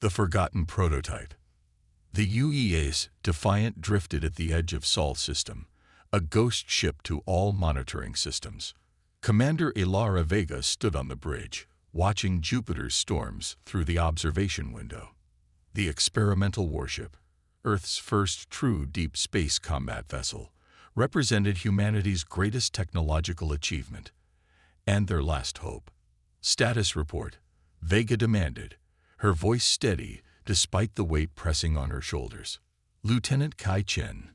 The forgotten prototype. The UEA's Defiant drifted at the edge of Sol system, a ghost ship to all monitoring systems. Commander Ilara Vega stood on the bridge, watching Jupiter's storms through the observation window. The experimental warship, Earth's first true deep space combat vessel, represented humanity's greatest technological achievement and their last hope. Status report, Vega demanded, her voice steady despite the weight pressing on her shoulders. Lieutenant Kai Chen,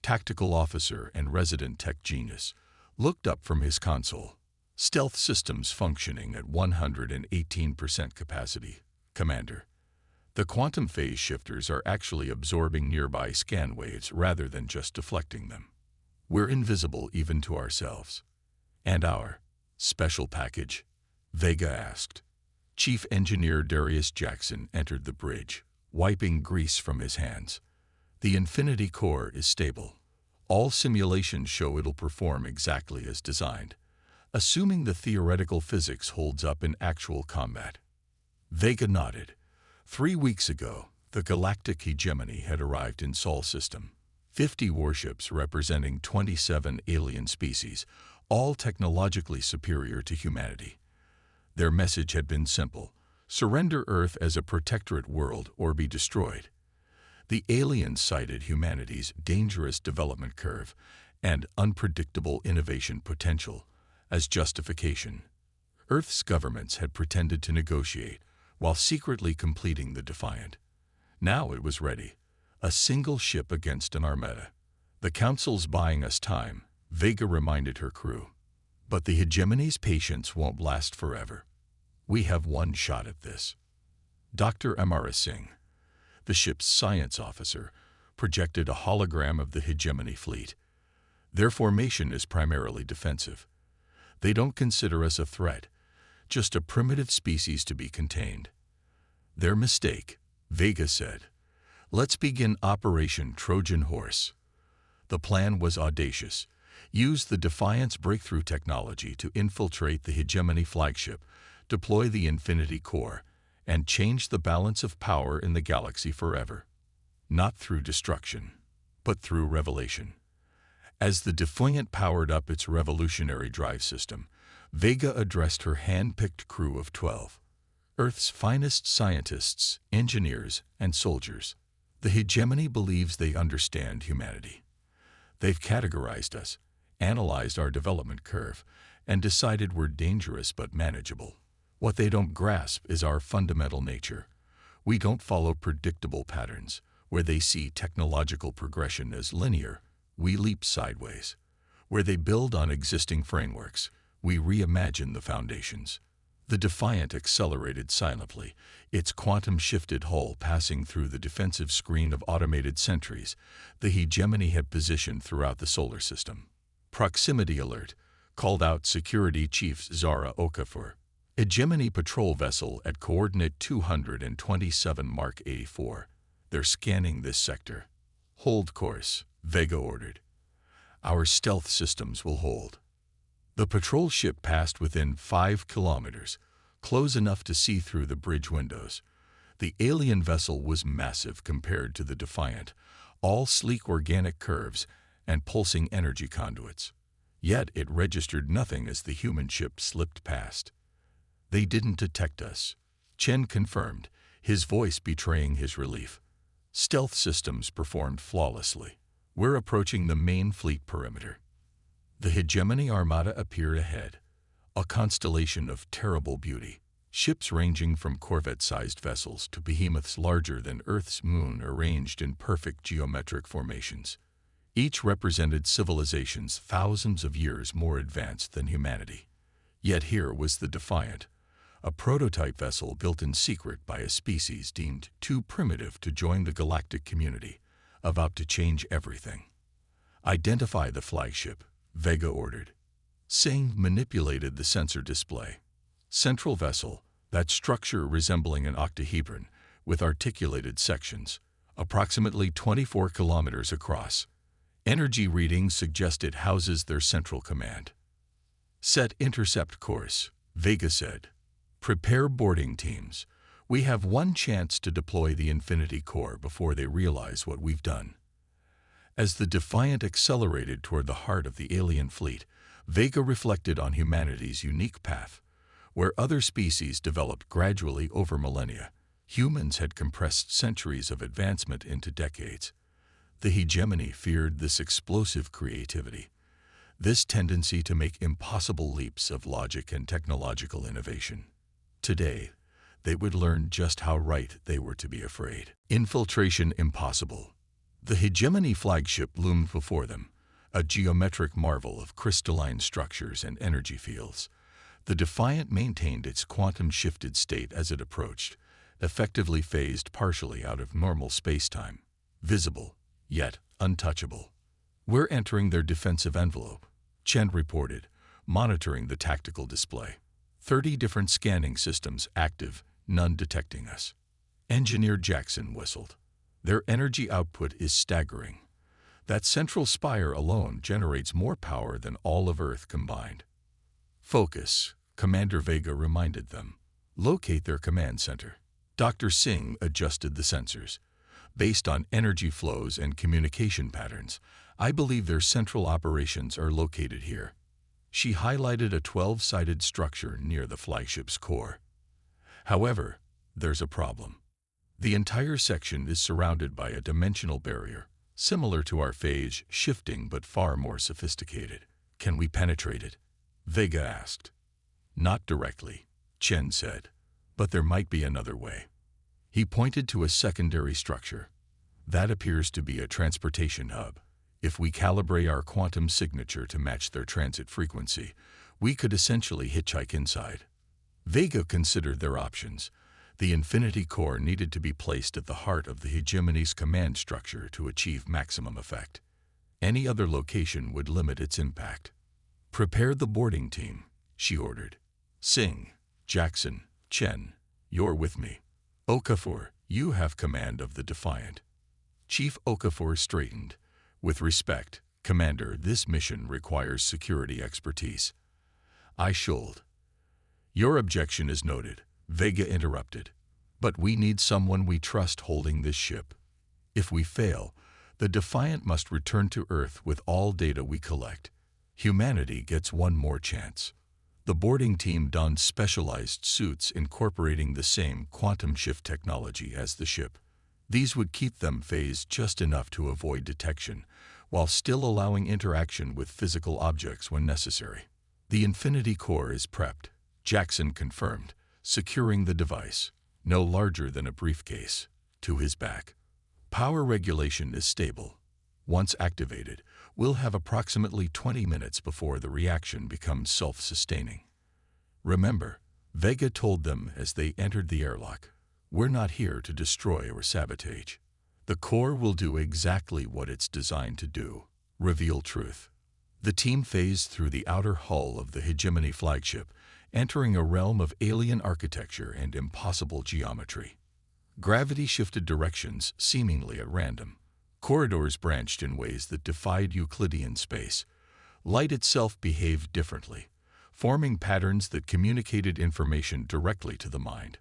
tactical officer and resident tech genius, looked up from his console. Stealth systems functioning at 118% capacity. Commander, the quantum phase shifters are actually absorbing nearby scan waves rather than just deflecting them. We're invisible even to ourselves. And our special package? Vega asked. Chief Engineer Darius Jackson entered the bridge, wiping grease from his hands. The Infinity Core is stable. All simulations show it'll perform exactly as designed, assuming the theoretical physics holds up in actual combat. Vega nodded. 3 weeks ago, the Galactic hegemony had arrived in Sol system. 50 warships representing 27 alien species, all technologically superior to humanity. Their message had been simple: surrender Earth as a protectorate world or be destroyed. The aliens cited humanity's dangerous development curve and unpredictable innovation potential as justification. Earth's governments had pretended to negotiate while secretly completing the Defiant. Now it was ready, a single ship against an armada. The Council's buying us time, Vega reminded her crew. But the hegemony's patience won't last forever. We have one shot at this. Dr. Immerse, the ship's science officer, projected a hologram of the hegemony fleet. Their formation is primarily defensive. They don't consider us a threat, just a primitive species to be contained. Their mistake, Vega said. Let's begin Operation Trojan Horse. The plan was audacious. Use the Defiant's breakthrough technology to infiltrate the hegemony flagship, deploy the Infinity Core, and change the balance of power in the galaxy forever. Not through destruction, but through revelation. As the Defiant powered up its revolutionary drive system, Vega addressed her hand-picked crew of 12. Earth's finest scientists, engineers, and soldiers. The hegemony believes they understand humanity. They've categorized us, analyzed our development curve, and decided we're dangerous but manageable. What they don't grasp is our fundamental nature. We don't follow predictable patterns. Where they see technological progression as linear, we leap sideways. Where they build on existing frameworks, we reimagine the foundations. The Defiant accelerated silently, its quantum-shifted hull passing through the defensive screen of automated sentries the hegemony had positioned throughout the solar system. Proximity alert, called out Security Chief Zara Okafor. Hegemony patrol vessel at coordinate 227 Mark 84. They're scanning this sector. Hold course, Vega ordered. Our stealth systems will hold. The patrol ship passed within 5 kilometers, close enough to see through the bridge windows. The alien vessel was massive compared to the Defiant, all sleek organic curves and pulsing energy conduits. Yet it registered nothing as the human ship slipped past. They didn't detect us, Chen confirmed, his voice betraying his relief. Stealth systems performed flawlessly. We're approaching the main fleet perimeter. The hegemony armada appeared ahead, a constellation of terrible beauty. Ships ranging from corvette-sized vessels to behemoths larger than Earth's moon arranged in perfect geometric formations. Each represented civilizations thousands of years more advanced than humanity. Yet here was the Defiant, a prototype vessel built in secret by a species deemed too primitive to join the galactic community, about to change everything. Identify the flagship, Vega ordered. Singh manipulated the sensor display. Central vessel, that structure resembling an octahedron with articulated sections, approximately 24 kilometers across. Energy readings suggest it houses their central command. Set intercept course, Vega said. Prepare boarding teams. We have one chance to deploy the Infinity Core before they realize what we've done. As the Defiant accelerated toward the heart of the alien fleet, Vega reflected on humanity's unique path. Where other species developed gradually over millennia, humans had compressed centuries of advancement into decades. The hegemony feared this explosive creativity, this tendency to make impossible leaps of logic and technological innovation. Today, they would learn just how right they were to be afraid. Infiltration impossible. The hegemony flagship loomed before them, a geometric marvel of crystalline structures and energy fields. The Defiant maintained its quantum-shifted state as it approached, effectively phased partially out of normal space-time, visible, yet untouchable. "We're entering their defensive envelope," Chen reported, monitoring the tactical display. 30 different scanning systems active, none detecting us. Engineer Jackson whistled. "Their energy output is staggering. That central spire alone generates more power than all of Earth combined." "Focus," Commander Vega reminded them. "Locate their command center." Dr. Singh adjusted the sensors. "Based on energy flows and communication patterns, I believe their central operations are located here." She highlighted a 12-sided structure near the flagship's core. "However, there's a problem. The entire section is surrounded by a dimensional barrier, similar to our phase shifting but far more sophisticated. Can we penetrate it?" Vega asked. "Not directly," Chen said, "but there might be another way." He pointed to a secondary structure. "That appears to be a transportation hub. If we calibrate our quantum signature to match their transit frequency, we could essentially hitchhike inside." Vega considered their options. The Infinity Core needed to be placed at the heart of the hegemony's command structure to achieve maximum effect. Any other location would limit its impact. "Prepare the boarding team," she ordered. "Singh, Jackson, Chen, you're with me. Okafor, you have command of the Defiant." Chief Okafor straightened. "With respect, Commander, this mission requires security expertise." I shouldered. "Your objection is noted," Vega interrupted. "But we need someone we trust holding this ship. If we fail, the Defiant must return to Earth with all data we collect. Humanity gets one more chance." The boarding team donned specialized suits incorporating the same quantum shift technology as the ship. These would keep them phased just enough to avoid detection, while still allowing interaction with physical objects when necessary. "The Infinity Core is prepped," Jackson confirmed, securing the device, no larger than a briefcase, to his back. "Power regulation is stable. Once activated, we'll have approximately 20 minutes before the reaction becomes self-sustaining." "Remember," Vega told them as they entered the airlock, "we're not here to destroy or sabotage. The core will do exactly what it's designed to do, reveal truth." The team phased through the outer hull of the Hegemony flagship, entering a realm of alien architecture and impossible geometry. Gravity shifted directions seemingly at random. Corridors branched in ways that defied Euclidean space. Light itself behaved differently, forming patterns that communicated information directly to the mind.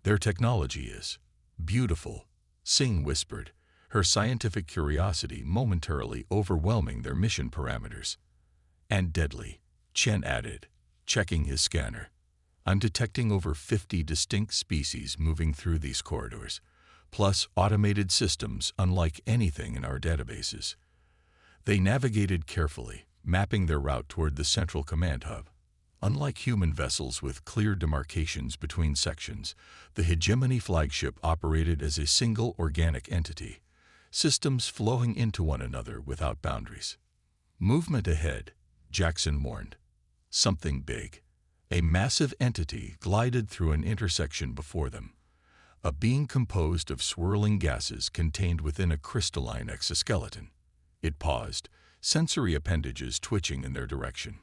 "Their technology is beautiful," Singh whispered, her scientific curiosity momentarily overwhelming their mission parameters. "And deadly," Chen added, checking his scanner. "I'm detecting over 50 distinct species moving through these corridors, plus automated systems unlike anything in our databases." They navigated carefully, mapping their route toward the central command hub. Unlike human vessels with clear demarcations between sections, the Hegemony flagship operated as a single organic entity, systems flowing into one another without boundaries. "Movement ahead," Jackson warned. Something big. A massive entity glided through an intersection before them, a being composed of swirling gases contained within a crystalline exoskeleton. It paused, sensory appendages twitching in their direction.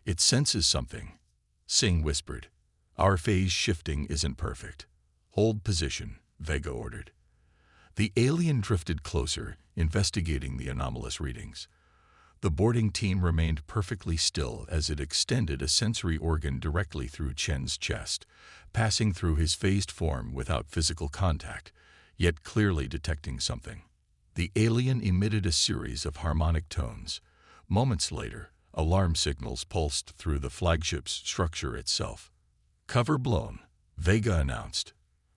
"It senses something," Singh whispered. "Our phase shifting isn't perfect." "Hold position," Vega ordered. The alien drifted closer, investigating the anomalous readings. The boarding team remained perfectly still as it extended a sensory organ directly through Chen's chest, passing through his phased form without physical contact, yet clearly detecting something. The alien emitted a series of harmonic tones. Moments later, alarm signals pulsed through the flagship's structure itself. "Cover blown," Vega announced.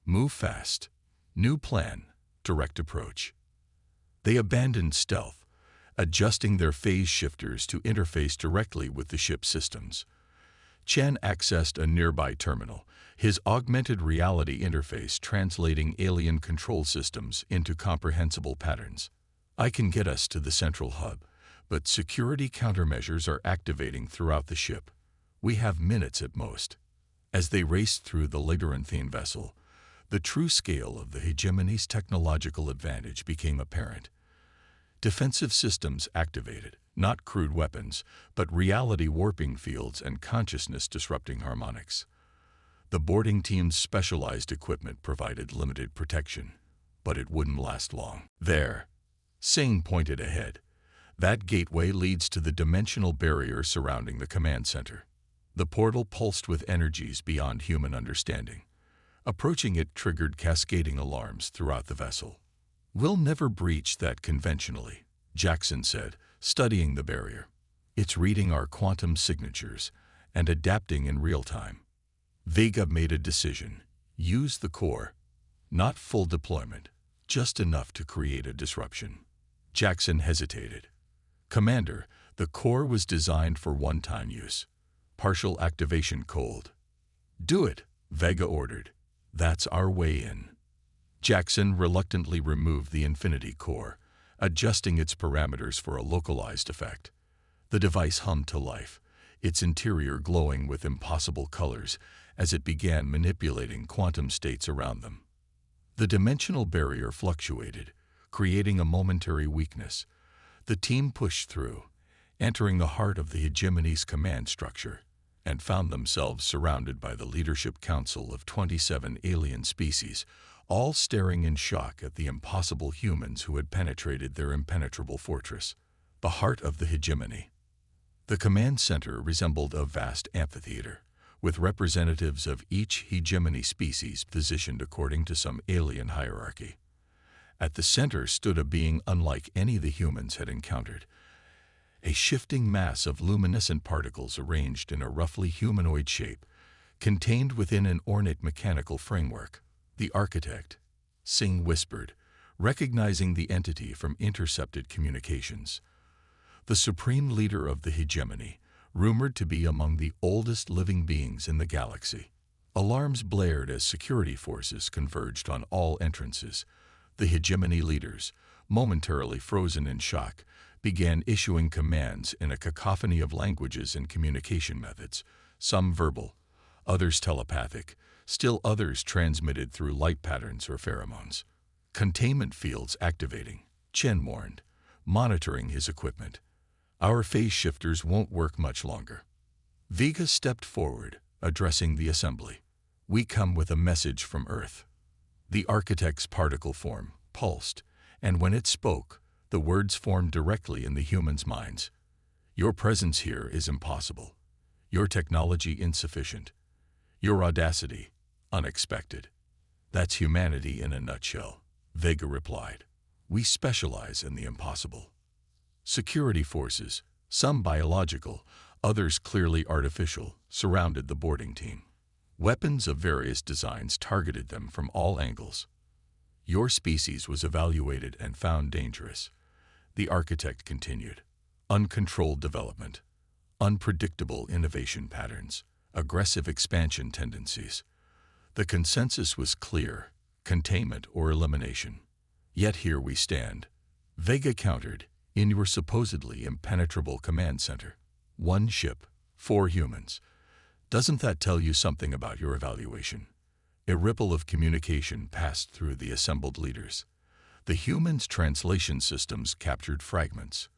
"Move fast. New plan, direct approach." They abandoned stealth, adjusting their phase shifters to interface directly with the ship's systems. Chen accessed a nearby terminal, his augmented reality interface translating alien control systems into comprehensible patterns. "I can get us to the central hub, but security countermeasures are activating throughout the ship. We have minutes at most." As they raced through the labyrinthine vessel, the true scale of the hegemony's technological advantage became apparent. Defensive systems activated, not crude weapons, but reality warping fields and consciousness-disrupting harmonics. The boarding team's specialized equipment provided limited protection, but it wouldn't last long. "There," Singh pointed ahead. "That gateway leads to the dimensional barrier surrounding the command center." The portal pulsed with energies beyond human understanding. Approaching it triggered cascading alarms throughout the vessel. "We'll never breach that conventionally," Jackson said, studying the barrier. "It's reading our quantum signatures and adapting in real time." Vega made a decision. Use the core. Not full deployment, just enough to create a disruption. Jackson hesitated. "Commander, the core was designed for one-time use. Partial activation cold." "Do it," Vega ordered. "That's our way in." Jackson reluctantly removed the Infinity Core, adjusting its parameters for a localized effect. The device hummed to life, its interior glowing with impossible colors as it began manipulating quantum states around them. The dimensional barrier fluctuated, creating a momentary weakness. The team pushed through, entering the heart of the hegemony's command structure, and found themselves surrounded by the Leadership Council of 27 alien species, all staring in shock at the impossible humans who had penetrated their impenetrable fortress, the heart of the hegemony. The command center resembled a vast amphitheater, with representatives of each hegemony species positioned according to some alien hierarchy. At the center stood a being unlike any the humans had encountered, a shifting mass of luminescent particles arranged in a roughly humanoid shape, contained within an ornate mechanical framework. "The architect," Singh whispered, recognizing the entity from intercepted communications. "The supreme leader of the hegemony, rumored to be among the oldest living beings in the galaxy." Alarms blared as security forces converged on all entrances. The hegemony leaders, momentarily frozen in shock, began issuing commands in a cacophony of languages and communication methods, some verbal, others telepathic, still others transmitted through light patterns or pheromones. "Containment fields activating," Chen warned, monitoring his equipment. "Our phase shifters won't work much longer." Vega stepped forward, addressing the assembly. "We come with a message from Earth." The architect's particle form pulsed, and when it spoke, the words formed directly in the humans' minds. "Your presence here is impossible. Your technology insufficient. Your audacity unexpected." "That's humanity in a nutshell," Vega replied. "We specialize in the impossible." Security forces, some biological, others clearly artificial, surrounded the boarding team. Weapons of various designs targeted them from all angles. "Your species was evaluated and found dangerous," the architect continued. "Uncontrolled development, unpredictable innovation patterns, aggressive expansion tendencies. The consensus was clear: containment or elimination. Yet here we stand," Vega countered, "in your supposedly impenetrable command center. 1 ship, 4 humans. Doesn't that tell you something about your evaluation?" A ripple of communication passed through the assembled leaders. The humans' translation systems captured fragments.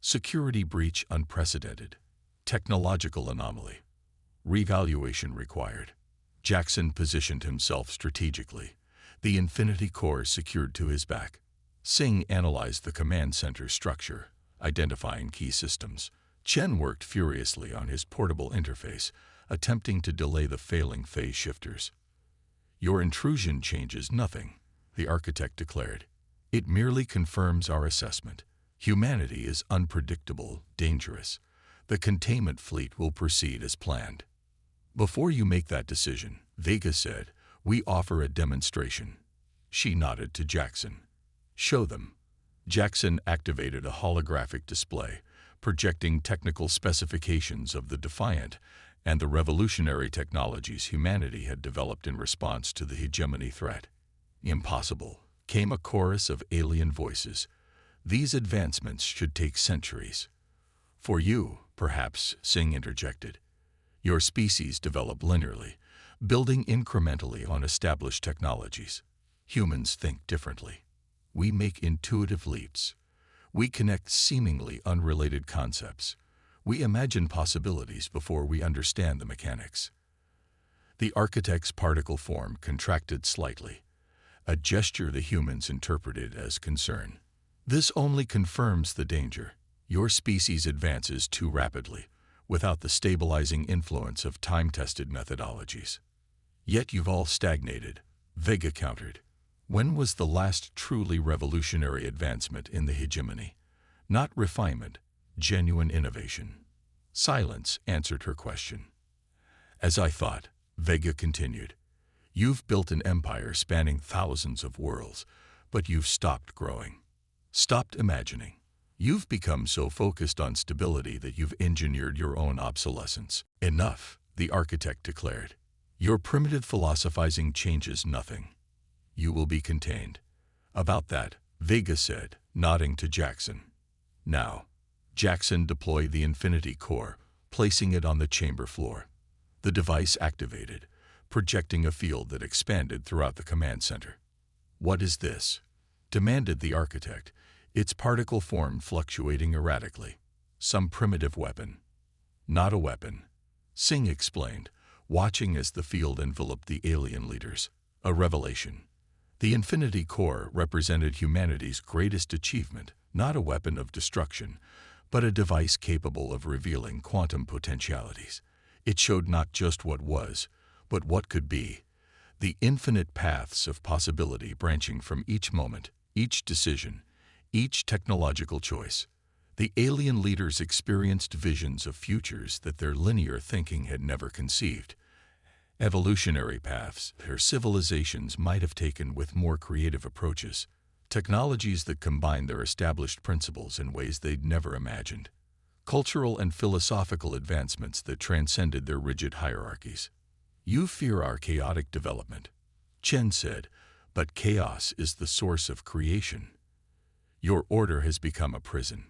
"Security breach unprecedented. Technological anomaly. Revaluation required." Jackson positioned himself strategically, the Infinity Core secured to his back. Singh analyzed the command center structure, identifying key systems. Chen worked furiously on his portable interface, attempting to delay the failing phase shifters. Your intrusion changes nothing, the architect declared. It merely confirms our assessment. Humanity is unpredictable, dangerous. The containment fleet will proceed as planned. Before you make that decision, Vega said, we offer a demonstration. She nodded to Jackson. Show them. Jackson activated a holographic display, projecting technical specifications of the Defiant and the revolutionary technologies humanity had developed in response to the hegemony threat. Impossible, came a chorus of alien voices. These advancements should take centuries. For you, perhaps, Singh interjected. Your species develop linearly, building incrementally on established technologies. Humans think differently. We make intuitive leaps. We connect seemingly unrelated concepts. We imagine possibilities before we understand the mechanics. The architect's particle form contracted slightly, a gesture the humans interpreted as concern. This only confirms the danger. Your species advances too rapidly, without the stabilizing influence of time-tested methodologies. Yet you've all stagnated, Vega countered. When was the last truly revolutionary advancement in the hegemony? Not refinement, genuine innovation. Silence answered her question. As I thought, Vega continued, you've built an empire spanning thousands of worlds, but you've stopped growing. Stopped imagining. You've become so focused on stability that you've engineered your own obsolescence. Enough, the architect declared. Your primitive philosophizing changes nothing. You will be contained. About that, Vega said, nodding to Jackson. Now, Jackson deployed the Infinity Core, placing it on the chamber floor. The device activated, projecting a field that expanded throughout the command center. What is this? Demanded the architect, its particle form fluctuating erratically. Some primitive weapon. Not a weapon, Singh explained, watching as the field enveloped the alien leaders. A revelation. The Infinity Core represented humanity's greatest achievement, not a weapon of destruction, but a device capable of revealing quantum potentialities. It showed not just what was, but what could be. The infinite paths of possibility branching from each moment, each decision, each technological choice. The alien leaders experienced visions of futures that their linear thinking had never conceived. Evolutionary paths their civilizations might have taken with more creative approaches, technologies that combined their established principles in ways they'd never imagined, cultural and philosophical advancements that transcended their rigid hierarchies. You fear our chaotic development, Chen said, but chaos is the source of creation. Your order has become a prison.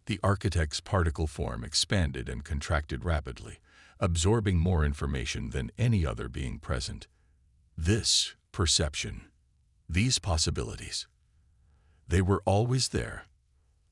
The architect's particle form expanded and contracted rapidly, absorbing more information than any other being present. This perception, these possibilities, they were always there.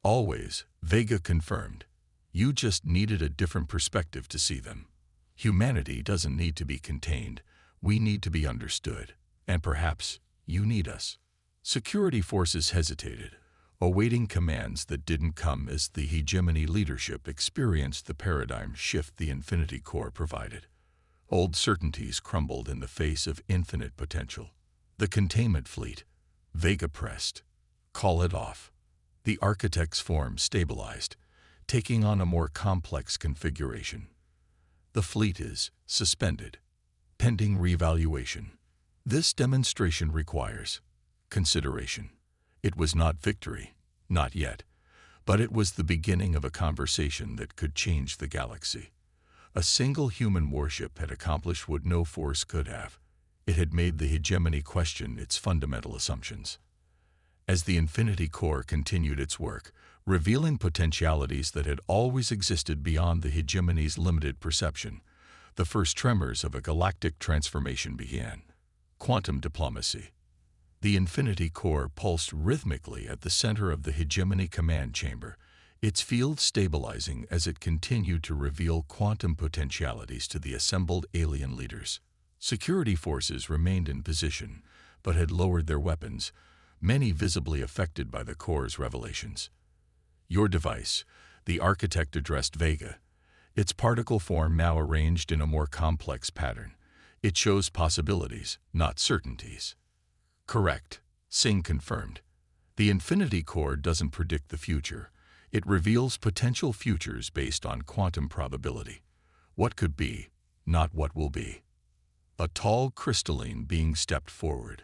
Always, Vega confirmed. You just needed a different perspective to see them. Humanity doesn't need to be contained. We need to be understood. And perhaps you need us. Security forces hesitated, awaiting commands that didn't come as the hegemony leadership experienced the paradigm shift the Infinity Core provided. Old certainties crumbled in the face of infinite potential. The containment fleet, Vega pressed. Call it off. The architect's form stabilized, taking on a more complex configuration. The fleet is suspended, pending reevaluation. This demonstration requires consideration. It was not victory, not yet, but it was the beginning of a conversation that could change the galaxy. A single human warship had accomplished what no force could have. It had made the hegemony question its fundamental assumptions. As the Infinity Core continued its work, revealing potentialities that had always existed beyond the hegemony's limited perception, the first tremors of a galactic transformation began. Quantum diplomacy. The Infinity Core pulsed rhythmically at the center of the hegemony command chamber, its field stabilizing as it continued to reveal quantum potentialities to the assembled alien leaders. Security forces remained in position, but had lowered their weapons, many visibly affected by the Core's revelations. Your device, the architect addressed Vega, its particle form now arranged in a more complex pattern. It shows possibilities, not certainties. Correct. Singh confirmed. The Infinity Core doesn't predict the future. It reveals potential futures based on quantum probability. What could be, not what will be. A tall crystalline being stepped forward,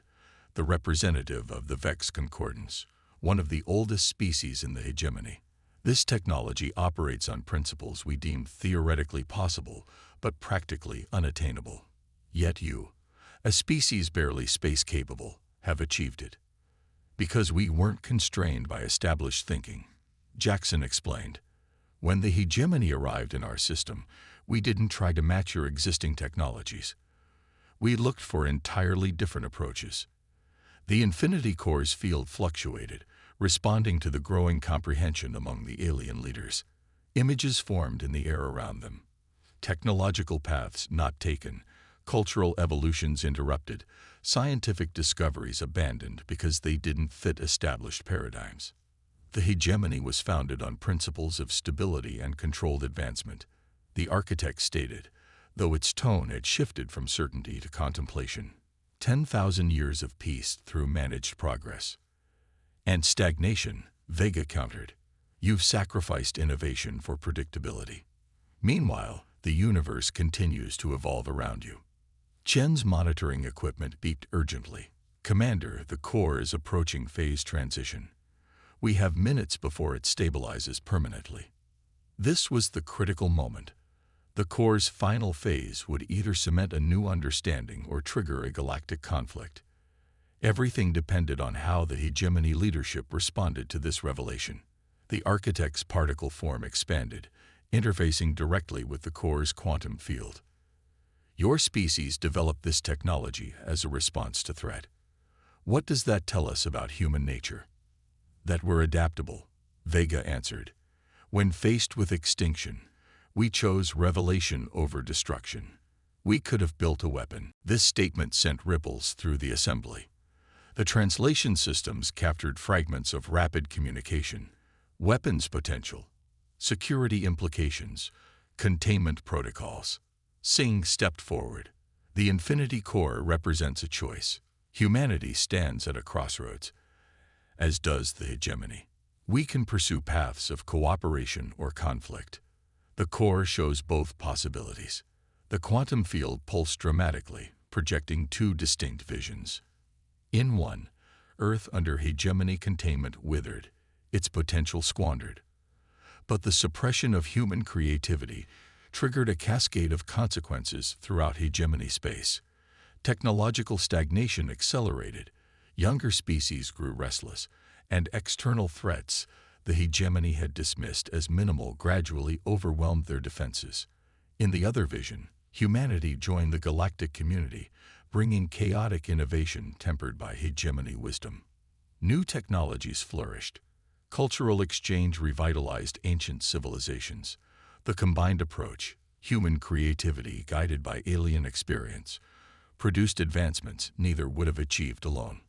the representative of the Vex concordance, one of the oldest species in the hegemony. This technology operates on principles we deem theoretically possible, but practically unattainable. Yet you, a species barely space-capable, have achieved it. Because we weren't constrained by established thinking, Jackson explained. When the hegemony arrived in our system, we didn't try to match your existing technologies. We looked for entirely different approaches. The Infinity Core's field fluctuated, responding to the growing comprehension among the alien leaders. Images formed in the air around them. Technological paths not taken, cultural evolutions interrupted, scientific discoveries abandoned because they didn't fit established paradigms. The hegemony was founded on principles of stability and controlled advancement, the architect stated, though its tone had shifted from certainty to contemplation. 10,000 years of peace through managed progress. And stagnation, Vega countered. You've sacrificed innovation for predictability. Meanwhile, the universe continues to evolve around you. Chen's monitoring equipment beeped urgently. Commander, the core is approaching phase transition. We have minutes before it stabilizes permanently. This was the critical moment. The core's final phase would either cement a new understanding or trigger a galactic conflict. Everything depended on how the hegemony leadership responded to this revelation. The architect's particle form expanded, interfacing directly with the core's quantum field. Your species developed this technology as a response to threat. What does that tell us about human nature? That we're adaptable, Vega answered. When faced with extinction, we chose revelation over destruction. We could have built a weapon. This statement sent ripples through the assembly. The translation systems captured fragments of rapid communication, weapons potential, security implications, containment protocols. Singh stepped forward. The Infinity Core represents a choice. Humanity stands at a crossroads, as does the hegemony. We can pursue paths of cooperation or conflict. The core shows both possibilities. The quantum field pulsed dramatically, projecting two distinct visions. In one, Earth under hegemony containment withered, its potential squandered. But the suppression of human creativity triggered a cascade of consequences throughout hegemony space. Technological stagnation accelerated, younger species grew restless, and external threats the hegemony had dismissed as minimal gradually overwhelmed their defenses. In the other vision, humanity joined the galactic community, bringing chaotic innovation tempered by hegemony wisdom. New technologies flourished. Cultural exchange revitalized ancient civilizations. The combined approach, human creativity guided by alien experience, produced advancements neither would have achieved alone.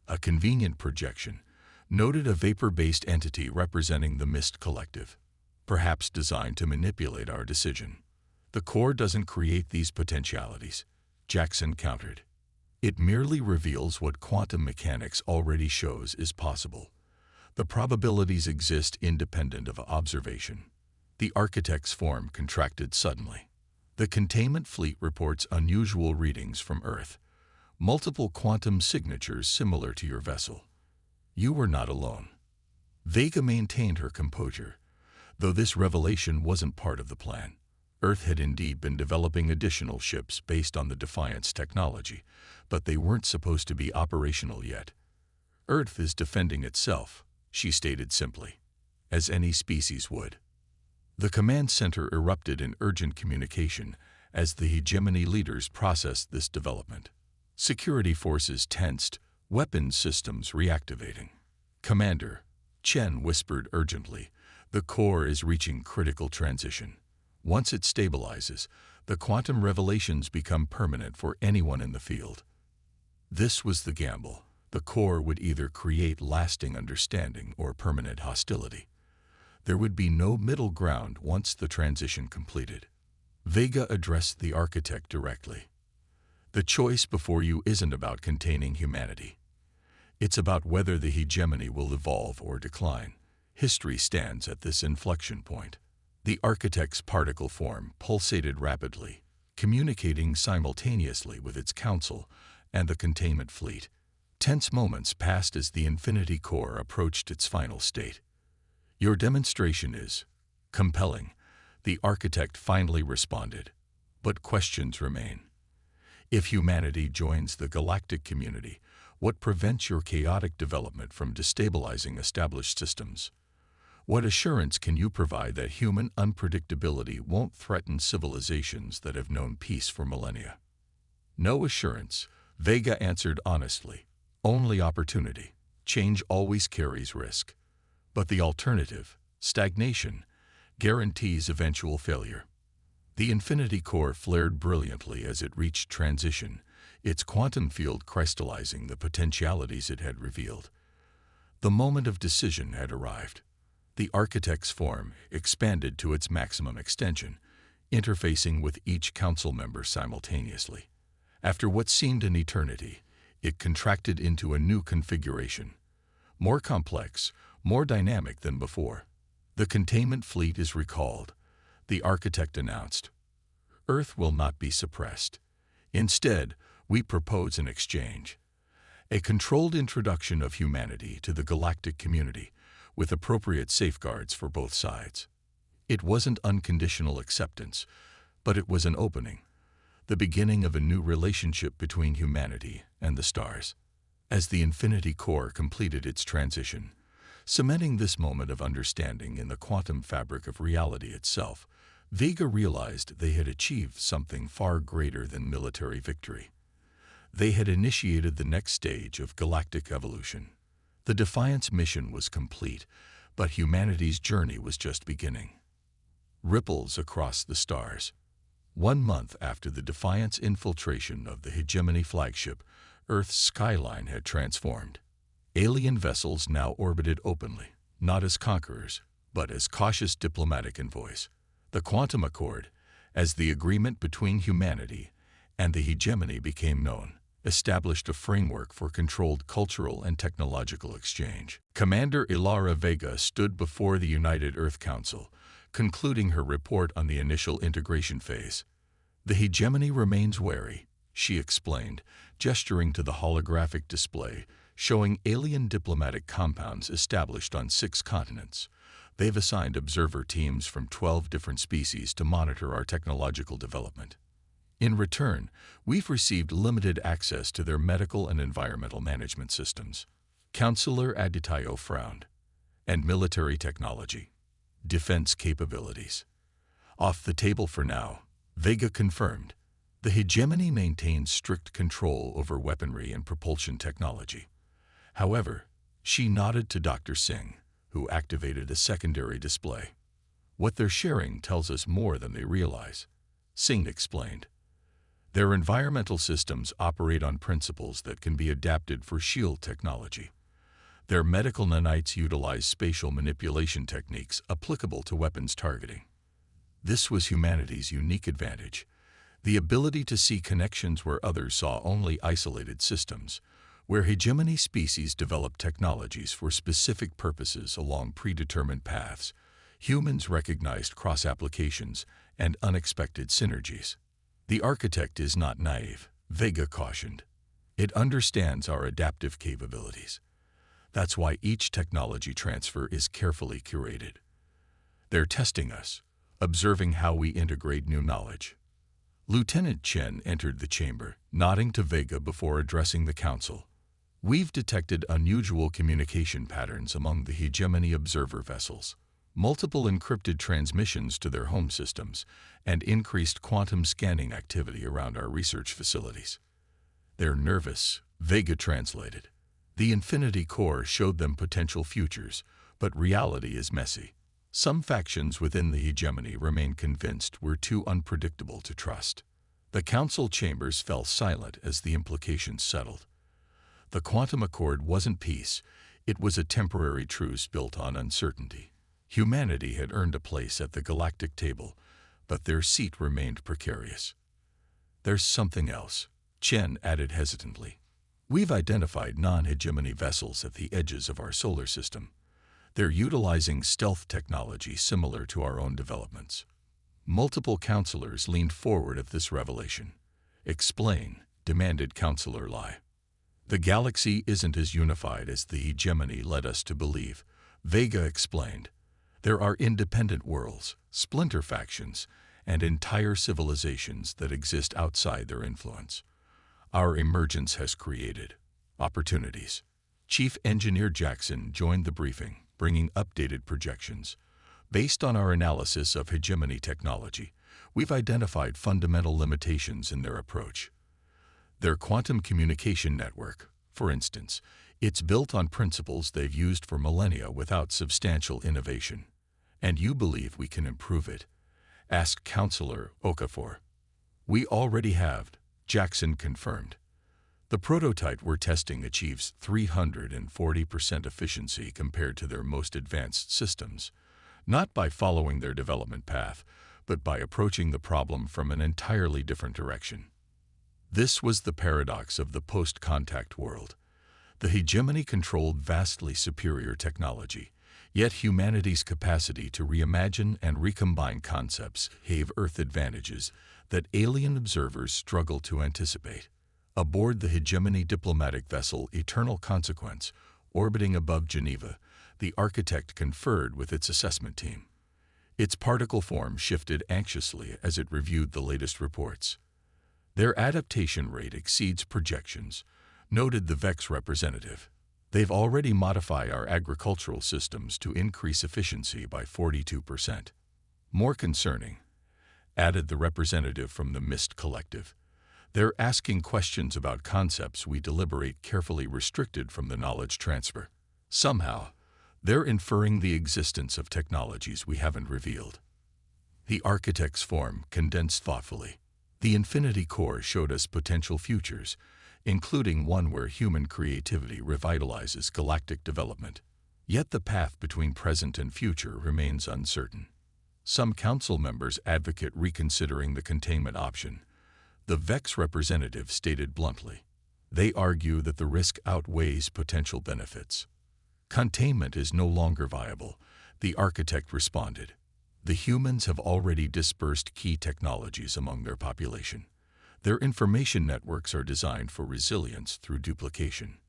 A convenient projection noted a vapor-based entity representing the Mist Collective, perhaps designed to manipulate our decision. The core doesn't create these potentialities, Jackson countered. It merely reveals what quantum mechanics already shows is possible. The probabilities exist independent of observation. The architect's form contracted suddenly. The containment fleet reports unusual readings from Earth, multiple quantum signatures similar to your vessel. You were not alone. Vega maintained her composure, though this revelation wasn't part of the plan. Earth had indeed been developing additional ships based on the Defiance technology, but they weren't supposed to be operational yet. Earth is defending itself, she stated simply, as any species would. The command center erupted in urgent communication as the hegemony leaders processed this development. Security forces tensed, weapons systems reactivating. Commander, Chen whispered urgently, the core is reaching critical transition. Once it stabilizes, the quantum revelations become permanent for anyone in the field. This was the gamble. The core would either create lasting understanding or permanent hostility. There would be no middle ground once the transition completed. Vega addressed the architect directly. The choice before you isn't about containing humanity. It's about whether the hegemony will evolve or decline. History stands at this inflection point. The architect's particle form pulsated rapidly, communicating simultaneously with its council and the containment fleet. Tense moments passed as the Infinity Core approached its final state. "Your demonstration is compelling," the architect finally responded. "But questions remain. If humanity joins the galactic community, what prevents your chaotic development from destabilizing established systems? What assurance can you provide that human unpredictability won't threaten civilizations that have known peace for millennia?" "No assurance," Vega answered honestly. "Only opportunity. Change always carries risk. But the alternative, stagnation, guarantees eventual failure." The Infinity Core flared brilliantly as it reached transition, its quantum field crystallizing the potentialities it had revealed. The moment of decision had arrived. The architect's form expanded to its maximum extension, interfacing with each council member simultaneously. After what seemed an eternity, it contracted into a new configuration, more complex, more dynamic than before. "The containment fleet is recalled," the architect announced. "Earth will not be suppressed. Instead, we propose an exchange. A controlled introduction of humanity to the galactic community, with appropriate safeguards for both sides." It wasn't unconditional acceptance, but it was an opening, the beginning of a new relationship between humanity and the stars. As the Infinity Core completed its transition, cementing this moment of understanding in the quantum fabric of reality itself, Vega realized they had achieved something far greater than military victory. They had initiated the next stage of galactic evolution. The Defiance mission was complete, but humanity's journey was just beginning. Ripples across the stars. 1 month after the Defiance infiltration of the Hegemony flagship, Earth's skyline had transformed. Alien vessels now orbited openly, not as conquerors, but as cautious diplomatic envoys. The Quantum Accord, as the agreement between humanity and the hegemony became known, established a framework for controlled cultural and technological exchange. Commander Ilara Vega stood before the United Earth Council, concluding her report on the initial integration phase. "The hegemony remains wary," she explained, gesturing to the holographic display showing alien diplomatic compounds established on 6 continents. "They've assigned observer teams from 12 different species to monitor our technological development. In return, we've received limited access to their medical and environmental management systems." Councillor Aditayo frowned. "And military technology. Defense capabilities. Off the table for now," Vega confirmed. "The hegemony maintains strict control over weaponry and propulsion technology. However," she nodded to Dr. Singh, who activated a secondary display. "What they're sharing tells us more than they realize," Singh explained. "Their environmental systems operate on principles that can be adapted for shield technology. Their medical nanites utilize spatial manipulation techniques applicable to weapons targeting." This was humanity's unique advantage, the ability to see connections where others saw only isolated systems, where hegemony species developed technologies for specific purposes along predetermined paths. Humans recognized cross-applications and unexpected synergies. "The architect is not naive," Vega cautioned. "It understands our adaptive capabilities. That's why each technology transfer is carefully curated. They're testing us, observing how we integrate new knowledge." Lieutenant Chen entered the chamber, nodding to Vega before addressing the council. "We've detected unusual communication patterns among the hegemony observer vessels, multiple encrypted transmissions to their home systems, and increased quantum scanning activity around our research facilities." "They're nervous," Vega translated. "The Infinity Core showed them potential futures, but reality is messy. Some factions within the hegemony remain convinced we're too unpredictable to trust." The council chambers fell silent as the implications settled. The Quantum Accord wasn't peace, it was a temporary truce built on uncertainty. Humanity had earned a place at the galactic table, but their seat remained precarious. "There's something else," Chen added hesitantly. We've identified non-hegemony vessels at the edges of our solar system. They're utilizing stealth technology similar to our own developments. Multiple counselors leaned forward at this revelation. Explain, demanded Counselor Lai. The galaxy isn't as unified as the hegemony led us to believe, Vega explained. There are independent worlds, splinter factions, and entire civilizations that exist outside their influence. Our emergence has created opportunities. Chief Engineer Jackson joined the briefing, bringing updated projections. Based on our analysis of hegemony technology, we've identified fundamental limitations in their approach. Their quantum communication network, for instance, it's built on principles they've used for millennia without substantial innovation. And you believe we can improve it? Asked Counselor Okafor. We already have, Jackson confirmed. The prototype we're testing achieves 340% efficiency compared to their most advanced systems, not by following their development path, but by approaching the problem from an entirely different direction. This was the paradox of the post-contact world. The hegemony controlled vastly superior technology, yet humanity's capacity to reimagine and recombine concepts gave Earth advantages that alien observers struggle to anticipate. Aboard the hegemony diplomatic vessel Eternal Consequence, orbiting above Geneva, the architect conferred with its assessment team. Its particle form shifted anxiously as it reviewed the latest reports. Their adaptation rate exceeds projections, noted the VEX representative. They've already modified our agricultural systems to increase efficiency by 42%. More concerning, added the representative from the MIST Collective. They're asking questions about concepts we deliberate carefully restricted from the knowledge transfer. Somehow, they're inferring the existence of technologies we haven't revealed. The architect's form condensed thoughtfully. The Infinity Core showed us potential futures, including one where human creativity revitalizes galactic development. Yet the path between present and future remains uncertain. Some council members advocate reconsidering the containment option. The VEX representative stated bluntly. They argue that the risk outweighs potential benefits. Containment is no longer viable, the architect responded. The humans have already dispersed key technologies among their population. Their information networks are designed for resilience through duplication.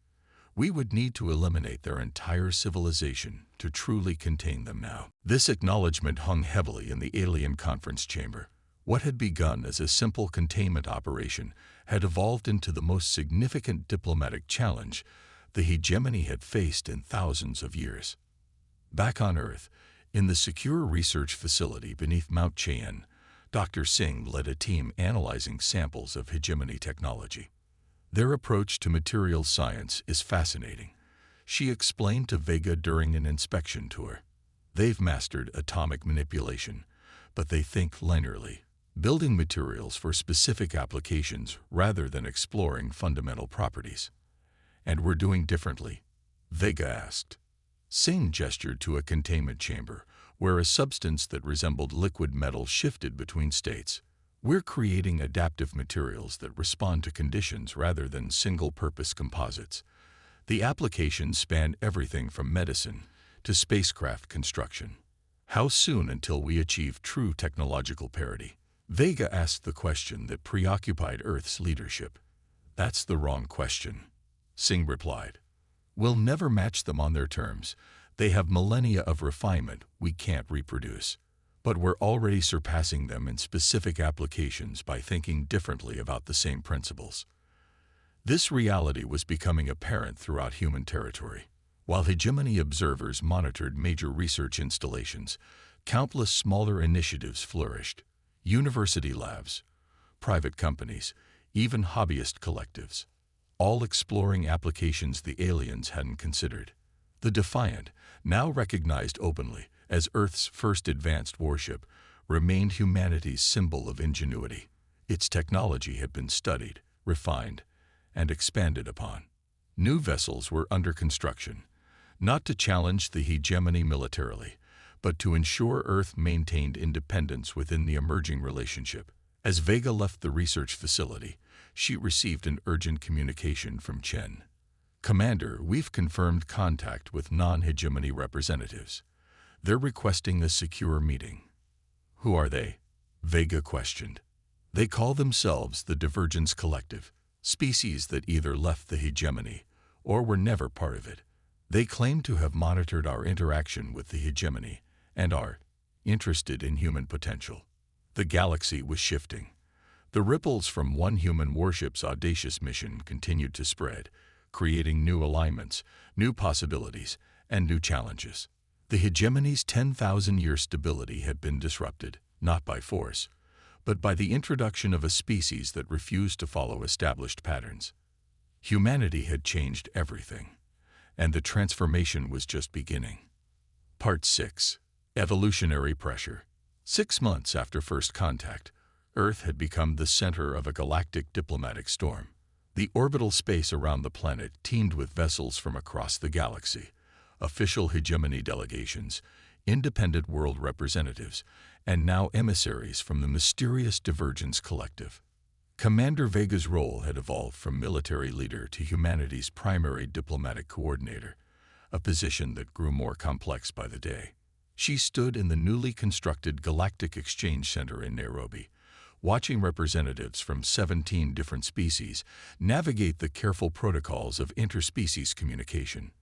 We would need to eliminate their entire civilization to truly contain them now. This acknowledgement hung heavily in the alien conference chamber. What had begun as a simple containment operation had evolved into the most significant diplomatic challenge the hegemony had faced in thousands of years. Back on Earth, in the secure research facility beneath Mount Cheyenne, Dr. Singh led a team analyzing samples of hegemony technology. Their approach to materials science is fascinating, she explained to Vega during an inspection tour. They've mastered atomic manipulation, but they think linearly, building materials for specific applications rather than exploring fundamental properties. And we're doing differently? Vega asked. Singh gestured to a containment chamber, where a substance that resembled liquid metal shifted between states. We're creating adaptive materials that respond to conditions rather than single-purpose composites. The applications span everything from medicine to spacecraft construction. How soon until we achieve true technological parity? Vega asked the question that preoccupied Earth's leadership. That's the wrong question, Singh replied. We'll never match them on their terms. They have millennia of refinement we can't reproduce. But we're already surpassing them in specific applications by thinking differently about the same principles. This reality was becoming apparent throughout human territory. While hegemony observers monitored major research installations, countless smaller initiatives flourished. University labs, private companies, even hobbyist collectives, all exploring applications the aliens hadn't considered. The Defiant, now recognized openly as Earth's first advanced warship, remained humanity's symbol of ingenuity. Its technology had been studied, refined, and expanded upon. New vessels were under construction, not to challenge the hegemony militarily, but to ensure Earth maintained independence within the emerging relationship. As Vega left the research facility, she received an urgent communication from Chen. "Commander, we've confirmed contact with non-hegemony representatives. They're requesting a secure meeting." "Who are they?" Vega questioned. "They call themselves the Divergence Collective, species that either left the hegemony or were never part of it. They claim to have monitored our interaction with the hegemony and are interested in human potential." The galaxy was shifting. The ripples from one human warship's audacious mission continued to spread, creating new alignments, new possibilities, and new challenges. The hegemony's 10,000-year stability had been disrupted, not by force, but by the introduction of a species that refused to follow established patterns. Humanity had changed everything, and the transformation was just beginning. Part 6. Evolutionary Pressure. 6 months after first contact, Earth had become the center of a galactic diplomatic storm. The orbital space around the planet teemed with vessels from across the galaxy, official hegemony delegations, independent world representatives, and now emissaries from the mysterious Divergence Collective. Commander Vega's role had evolved from military leader to humanity's primary diplomatic coordinator, a position that grew more complex by the day. She stood in the newly constructed Galactic Exchange Center in Nairobi, watching representatives from 17 different species navigate the careful protocols of interspecies communication.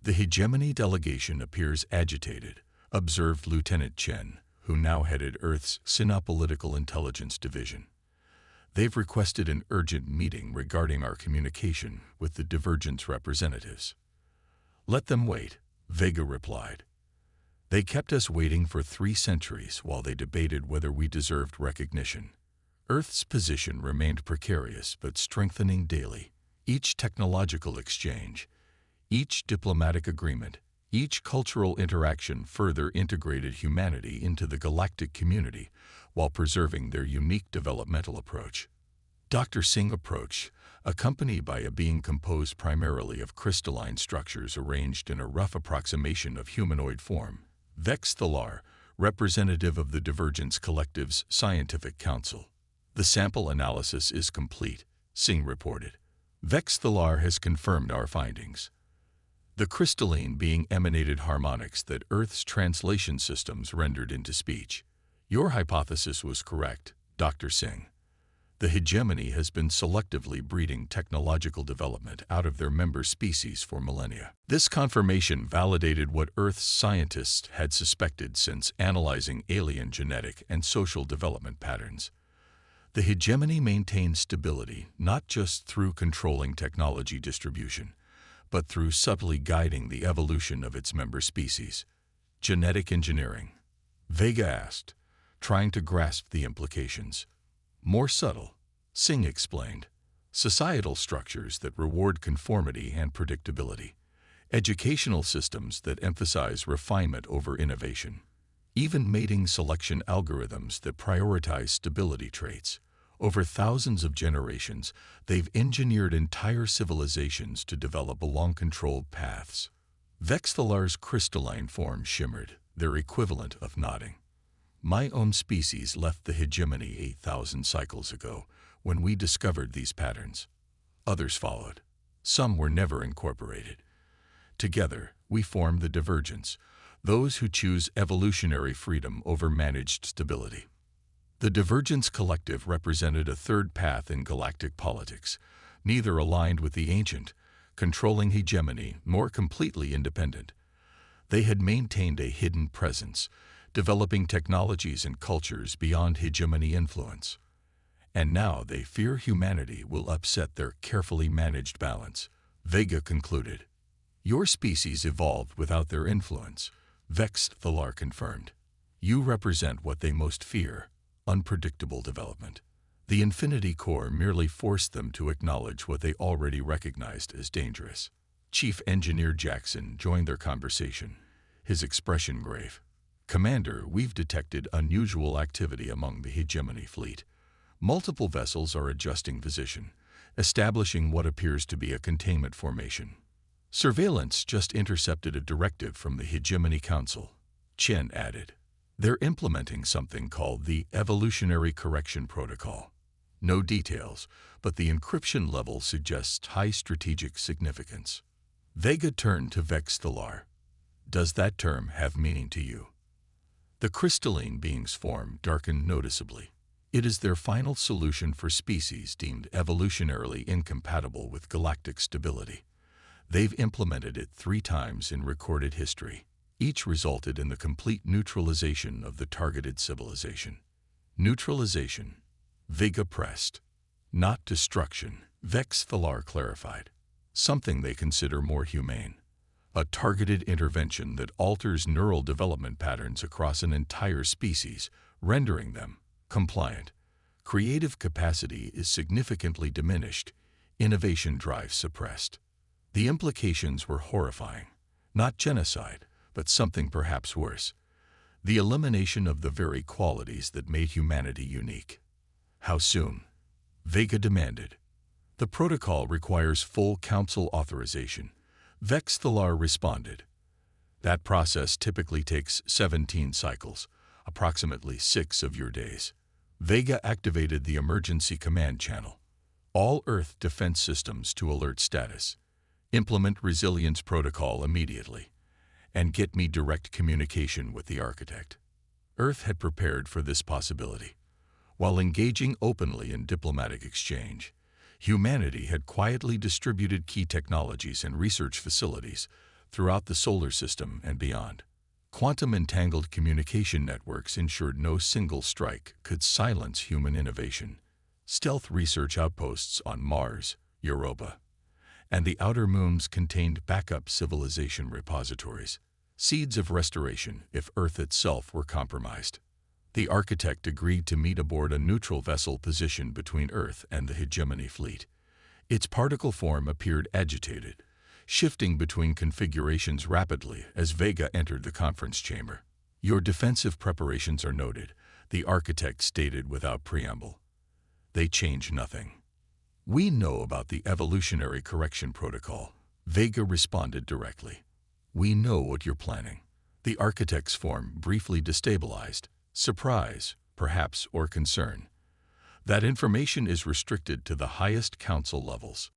"The hegemony delegation appears agitated," observed Lieutenant Chen, who now headed Earth's Sinopolitical Intelligence Division. "They've requested an urgent meeting regarding our communication with the Divergence representatives." "Let them wait," Vega replied. "They kept us waiting for 3 centuries while they debated whether we deserved recognition." Earth's position remained precarious but strengthening daily. Each technological exchange, each diplomatic agreement, each cultural interaction further integrated humanity into the galactic community while preserving their unique developmental approach. Dr. Singh approach, accompanied by a being composed primarily of crystalline structures arranged in a rough approximation of humanoid form. Vex Thalar, representative of the Divergence Collective's Scientific Council. "The sample analysis is complete," Singh reported. "Vex Thalar has confirmed our findings. The crystalline being emanated harmonics that Earth's translation systems rendered into speech. Your hypothesis was correct, Dr. Singh. The hegemony has been selectively breeding technological development out of their member species for millennia." This confirmation validated what Earth's scientists had suspected since analyzing alien genetic and social development patterns. The hegemony maintained stability not just through controlling technology distribution, but through subtly guiding the evolution of its member species. "Genetic engineering?" Vega asked, trying to grasp the implications. "More subtle," Singh explained. "Societal structures that reward conformity and predictability. Educational systems that emphasize refinement over innovation. Even mating selection algorithms that prioritize stability traits. Over thousands of generations, they've engineered entire civilizations to develop along controlled paths." Vex Thalar's crystalline form shimmered, their equivalent of nodding. "My own species left the hegemony 8,000 cycles ago when we discovered these patterns. Others followed. Some were never incorporated. Together, we form the Divergence, those who choose evolutionary freedom over managed stability." The Divergence Collective represented a third path in galactic politics, neither aligned with the ancient, controlling hegemony, nor completely independent. They had maintained a hidden presence, developing technologies and cultures beyond hegemony influence. And now they fear humanity will upset their carefully managed balance, Vega concluded. "Your species evolved without their influence," Vex Thalar confirmed. "You represent what they most fear, unpredictable development. The Infinity Core merely forced them to acknowledge what they already recognized as dangerous." Chief Engineer Jackson joined their conversation, his expression grave. "Commander, we've detected unusual activity among the hegemony fleet. Multiple vessels are adjusting position, establishing what appears to be a containment formation. Surveillance just intercepted a directive from the Hegemony Council," Chen added. "They're implementing something called the Evolutionary Correction Protocol." No details, but the encryption level suggests high strategic significance. Vega turned to Vexthalar. Does that term have meaning to you? The crystalline beings' form darkened noticeably. It is their final solution for species deemed evolutionarily incompatible with galactic stability. They've implemented it 3 times in recorded history. Each resulted in the complete neutralization of the targeted civilization. Neutralization, Vega pressed. Not destruction, Vexthalar clarified. Something they consider more humane. A targeted intervention that alters neural development patterns across an entire species, rendering them compliant. Creative capacity is significantly diminished, innovation drive suppressed. The implications were horrifying. Not genocide, but something perhaps worse. The elimination of the very qualities that made humanity unique. How soon? Vega demanded. The protocol requires full council authorization. Vexthalar responded. That process typically takes 17 cycles, approximately 6 of your days. Vega activated the emergency command channel. All Earth defense systems to alert status. Implement resilience protocol immediately. And get me direct communication with the architect. Earth had prepared for this possibility. While engaging openly in diplomatic exchange, humanity had quietly distributed key technologies and research facilities throughout the solar system and beyond. Quantum-entangled communication networks ensured no single strike could silence human innovation. Stealth research outposts on Mars, Europa, and the outer moons contained backup civilization repositories, seeds of restoration if Earth itself were compromised. The architect agreed to meet aboard a neutral vessel positioned between Earth and the hegemony fleet. Its particle form appeared agitated, shifting between configurations rapidly as Vega entered the conference chamber. Your defensive preparations are noted, the architect stated without preamble. They change nothing. We know about the evolutionary correction protocol. Vega responded directly. We know what you're planning. The architect's form briefly destabilized. Surprise, perhaps, or concern. That information is restricted to the highest council levels.